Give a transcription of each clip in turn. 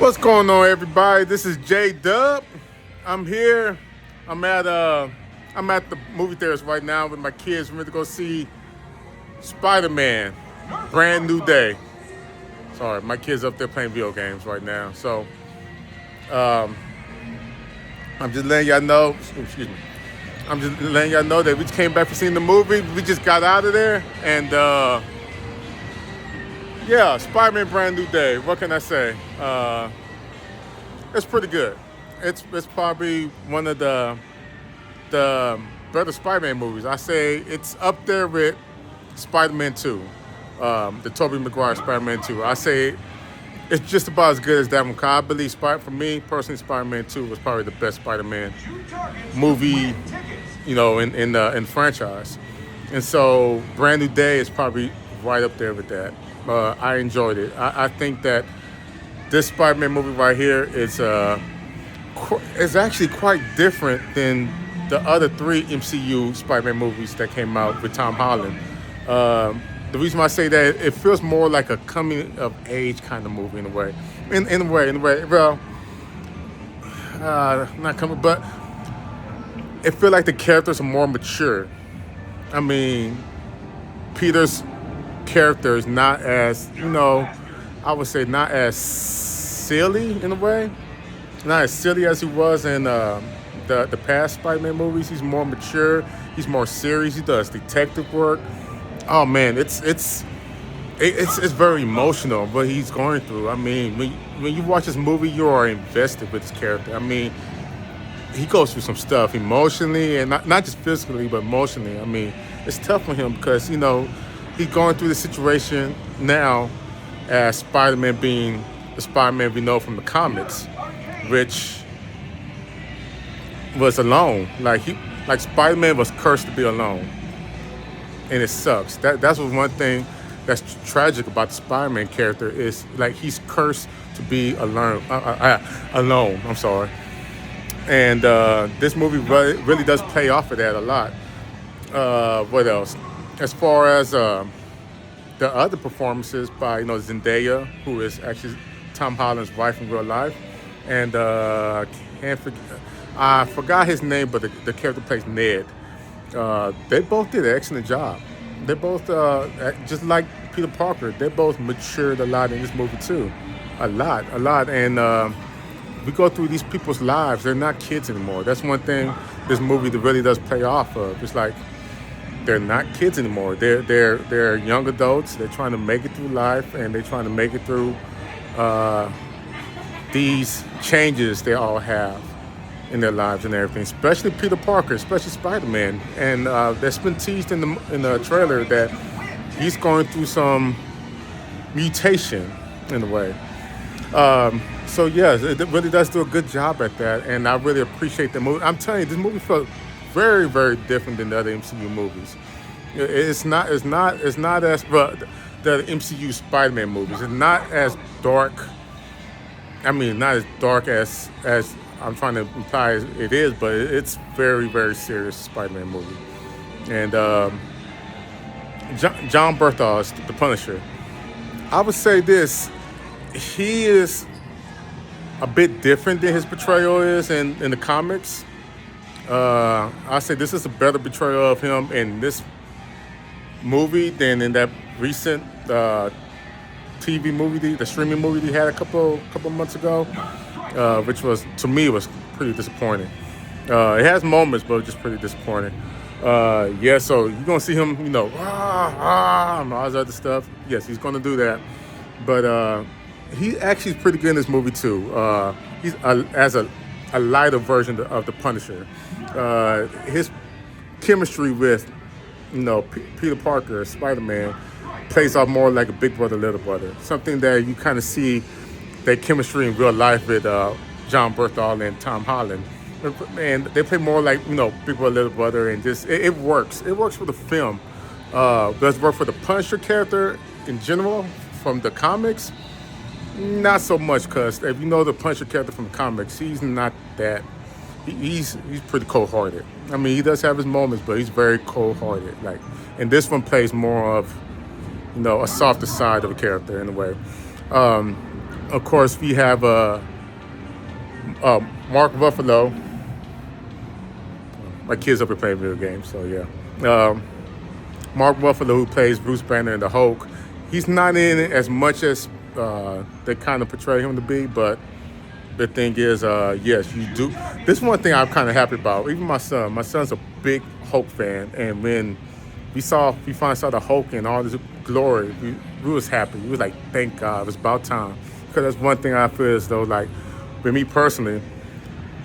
What's going on, everybody? This is J Dub. I'm here. I'm at uh, I'm at the movie theaters right now with my kids. We're going to go see Spider-Man, Brand New Day. Sorry, my kids up there playing video games right now. So I'm just letting y'all know. Excuse me. I'm just letting y'all know that we just came back from seeing the movie. We just got out of there, and yeah, Spider-Man, Brand New Day. What can I say? It's pretty good. It's probably one of the better Spider-Man movies. I say it's up there with Spider-Man 2, the Tobey Maguire Spider-Man 2. I say it's just about as good as that one. 'Cause I believe for me personally, Spider-Man 2 was probably the best Spider-Man movie, in franchise. And so Brand New Day is probably right up there with that. I enjoyed it. I think that this Spider-Man movie right here is actually quite different than the other three MCU Spider-Man movies that came out with Tom Holland. The reason why I say that, it feels more like a coming of age kind of movie in a way. In a way. Well, not coming, but it feels like the characters are more mature. I mean, Peter's character is not as, I would say not as silly in a way. Not as silly as he was in the past Spider-Man movies. He's more mature. He's more serious. He does detective work. Oh man, it's very emotional what he's going through. I mean, when you watch this movie, you are invested with his character. I mean, he goes through some stuff emotionally and not just physically, but emotionally. I mean, it's tough for him because he's going through the situation now as Spider-Man being the Spider-Man we know from the comics, which was alone. Like Spider-Man was cursed to be alone, and it sucks. That's one thing that's tragic about the Spider-Man character is like he's cursed to be alone. Alone. I'm sorry. And this movie really does play off of that a lot. What else? As far as the other performances by Zendaya, who is actually Tom Holland's wife in real life, and I forgot his name, but the character plays Ned. They both did an excellent job. They both, just like Peter Parker, they both matured a lot in this movie too, a lot. And we go through these people's lives; they're not kids anymore. That's one thing this movie really does play off of. It's like they're not kids anymore. They're young adults. They're trying to make it through life, and they're trying to make it through these changes they all have in their lives and everything. Especially Peter Parker, especially Spider-Man, and that's been teased in the trailer that he's going through some mutation in a way. So yes, it really does do a good job at that, and I really appreciate the movie. I'm telling you, this movie felt very, very different than the other MCU movies. It's not as well, the MCU Spider-Man movies. It's not as dark. I mean, not as dark as I'm trying to imply it is, but it's very, very serious Spider-Man movie. And John Bernthal is the Punisher. I would say this: he is a bit different than his portrayal is in the comics. I say this is a better portrayal of him in this movie than in that recent TV movie, the streaming movie he had a couple months ago, which was, to me, was pretty disappointing. It has moments, but just pretty disappointing. Yeah, so you're gonna see him, and all this other stuff. Yes, he's gonna do that, but he actually is pretty good in this movie too. He's as a lighter version of the Punisher. His chemistry with, Peter Parker, Spider-Man, plays off more like a big brother, little brother. Something that you kind of see that chemistry in real life with John Bernthal and Tom Holland. And they play more like, big brother, little brother, and just, it works. It works for the film. Does it work for the Punisher character in general from the comics? Not so much, because if you know the Punisher character from the comics, he's not that. He's pretty cold-hearted. I mean, he does have his moments, but he's very cold-hearted. And this one plays more of, a softer side of a character in a way. Of course, we have Mark Ruffalo. My kids up here playing video games, so yeah. Mark Ruffalo, who plays Bruce Banner in the Hulk, he's not in it as much as they kind of portray him to be, but the thing is, yes, you do. This is one thing I'm kind of happy about. Even my son's a big Hulk fan, and when we finally saw the Hulk in all this glory, we was happy. We was like, thank God, it was about time. Because that's one thing I feel as though, like, with me personally,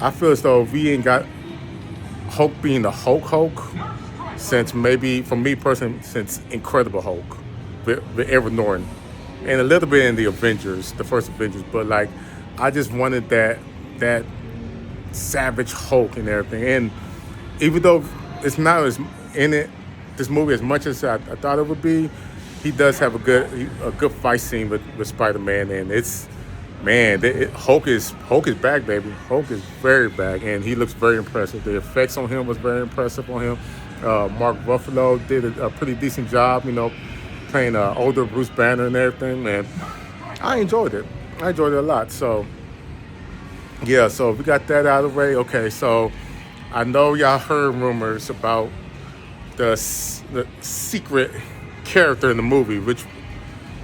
I feel as though we ain't got Hulk being the Hulk since maybe, for me personally, since Incredible Hulk with Edward Norton. And a little bit in the Avengers, the first Avengers, but like, I just wanted that savage Hulk and everything. And even though it's not as in it this movie as much as I thought it would be, he does have a good fight scene with Spider-Man, and it's man, Hulk is back, baby. Hulk is very back, and he looks very impressive. The effects on him was very impressive on him. Mark Ruffalo did a pretty decent job, playing older Bruce Banner and everything, and I enjoyed it. I enjoyed it a lot. So yeah, so we got that out of the way. Okay, so I know y'all heard rumors about the secret character in the movie, which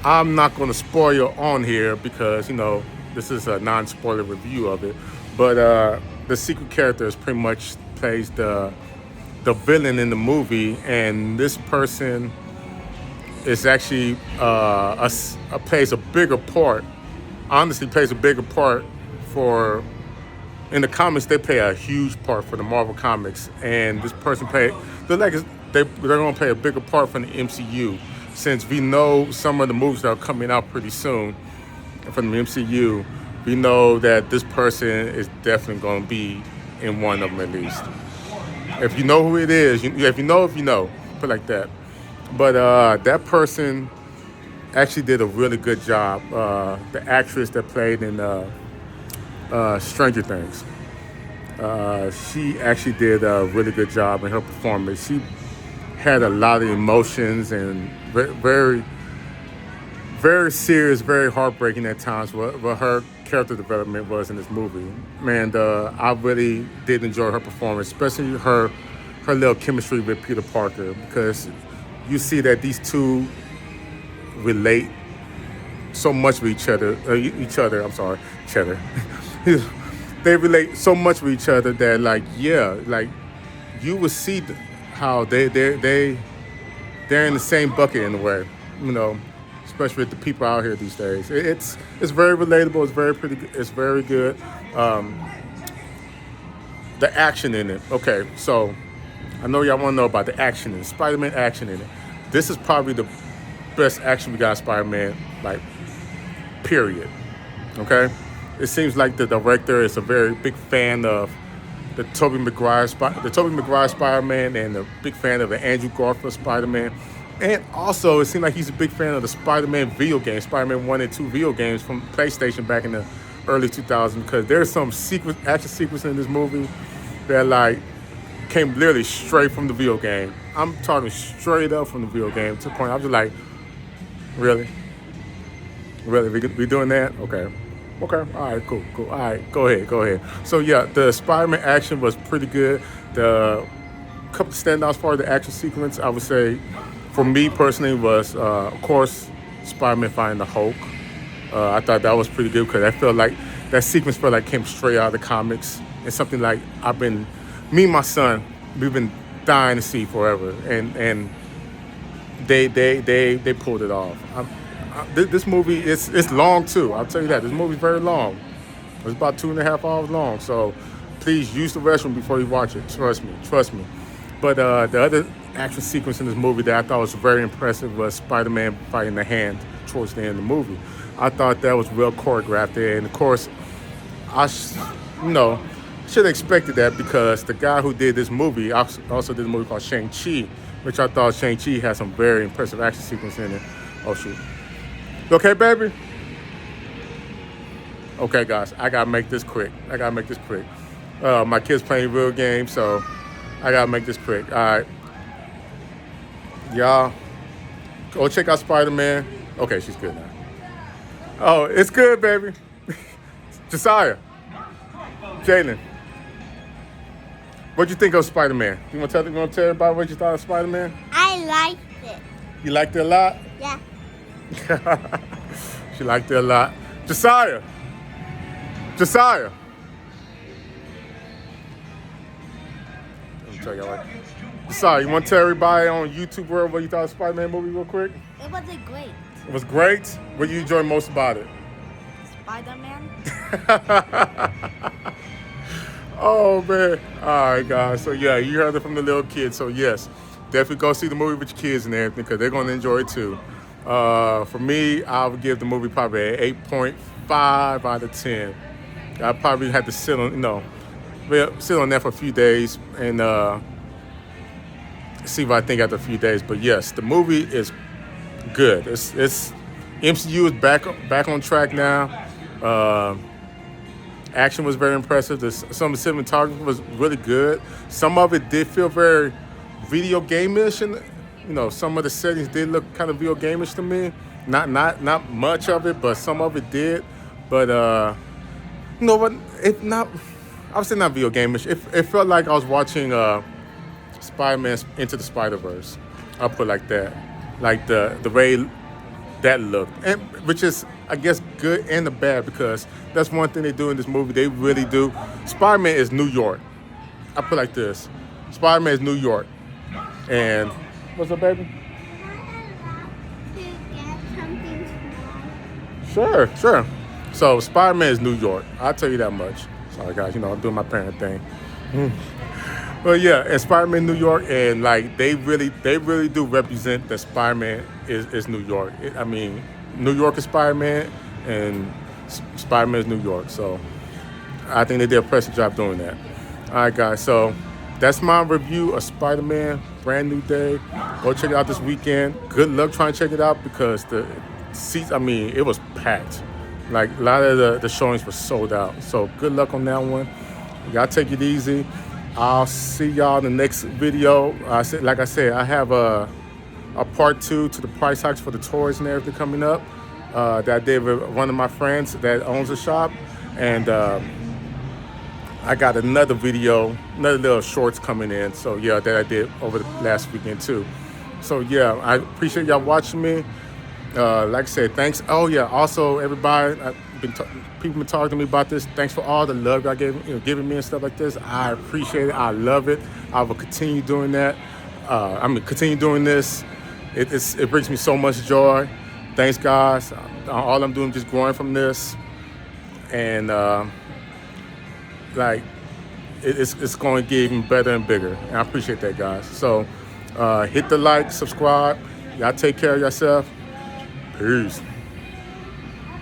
I'm not going to spoil you on here because this is a non-spoiler review of it. But the secret character is pretty much plays the villain in the movie, and this person is actually plays a bigger part. Honestly, plays a bigger part for. In the comics, they play a huge part for the Marvel comics, and this person they're going to play a bigger part from the MCU, since we know some of the movies that are coming out pretty soon from the MCU. We know that this person is definitely going to be in one of them at least. If you know who it is, if you know, put it like that. But that person actually did a really good job. The actress that played in Stranger Things. She actually did a really good job in her performance. She had a lot of emotions and very, very serious, very heartbreaking at times what her character development was in this movie. Man, I really did enjoy her performance, especially her little chemistry with Peter Parker, because you see that these two relate so much with each other. They relate so much with each other that, like, yeah, like you would see how they're in the same bucket in a way, especially with the people out here these days. It's very relatable. It's very pretty. It's very good. The action in it. Okay, so I know y'all want to know about the action in it. Spider-Man action in it. This is probably the best action we got in Spider-Man, like, period. Okay? It seems like the director is a very big fan of the Tobey Maguire Spider-Man, and a big fan of the Andrew Garfield Spider-Man. And also, it seems like he's a big fan of the Spider-Man video games, Spider-Man 1 and 2 video games from PlayStation back in the early 2000s, because there's some action sequence in this movie that, like, came literally straight from the video game. I'm talking straight up from the video game, to the point I was just like, really? Really? We doing that? Okay. All right, cool. All right, go ahead. So yeah, the Spider-Man action was pretty good. The couple of standouts for the action sequence, I would say, for me personally, was of course Spider-Man fighting the Hulk. I thought that was pretty good because I felt like that sequence came straight out of the comics, and something like me and my son, we've been dying to see forever, and they pulled it off. This movie it's long too. I'll tell you that. This movie's very long. It's about 2.5 hours long. So please use the restroom before you watch it. Trust me. But the other action sequence in this movie that I thought was very impressive was Spider-Man fighting the Hand towards the end of the movie. I thought that was well choreographed there, and of course, I should have expected that, because the guy who did this movie also did a movie called Shang-Chi, which I thought Shang-Chi had some very impressive action sequence in it. Oh shoot. You okay, baby? Okay, guys, I gotta make this quick. My kid's playing video games, so I gotta make this quick. All right, y'all, go check out Spider-Man. Okay, she's good now. Oh, it's good, baby. Josiah, Jalen, what'd you think of Spider-Man? You want to tell everybody what you thought of Spider-Man? I liked it. You liked it a lot? Yeah. She liked it a lot. Josiah. Josiah. Let me tell y'all what. Josiah, you want to tell everybody on YouTube world what you thought of Spider-Man movie real quick? It was great. It was great. What did you enjoy most about it? Spider-Man. Oh, man. All right, guys. So, yeah, you heard it from the little kids. So, yes, definitely go see the movie with your kids and everything because they're going to enjoy it too. For me, I would give the movie probably an 8.5 out of 10. I probably had to sit on, sit on that for a few days and see what I think after a few days. But, yes, the movie is good. It's MCU is back on track now. Action was very impressive. Some of the cinematography was really good. Some of it did feel very video game-ish, and some of the settings did look kind of video game-ish to me. Not much of it, but some of it did. But but it not. I would say not video game-ish. It felt like I was watching Spider-Man Into the Spider-Verse. I'll put it like that. Like the way that looked, and which is, I guess, good and the bad because that's one thing they do in this movie. They really do. Spider-Man is New York. I put it like this: Spider-Man is New York, and what's up, baby? To get something small. Sure. So Spider-Man is New York. I'll tell you that much. Sorry, guys. I'm doing my parent thing. But yeah, and Spider-Man New York, and like they really do represent that Spider-Man is New York. I mean, New York is Spider-Man, and Spider-Man is New York. So I think they did a impressive job doing that. All right, guys. So that's my review of Spider-Man. Brand new day. Go check it out this weekend. Good luck trying to check it out because the seats. I mean, it was packed. Like a lot of the showings were sold out. So good luck on that one. Y'all take it easy. I'll see y'all in the next video. Like I said, I have a part 2 to the price hikes for the toys and everything coming up that I did with one of my friends that owns a shop. And I got another little shorts coming in. So, yeah, that I did over the last weekend, too. So, yeah, I appreciate y'all watching me. Like I said, thanks. Oh, yeah, also, everybody, people been talking to me about this. Thanks for all the love y'all giving me and stuff like this. I appreciate it. I love it. I will continue doing that. Continue doing this. It brings me so much joy. Thanks, guys. All I'm doing is just growing from this. And, it's going to get even better and bigger. And I appreciate that, guys. So, hit the like, subscribe. Y'all take care of yourself. Peace.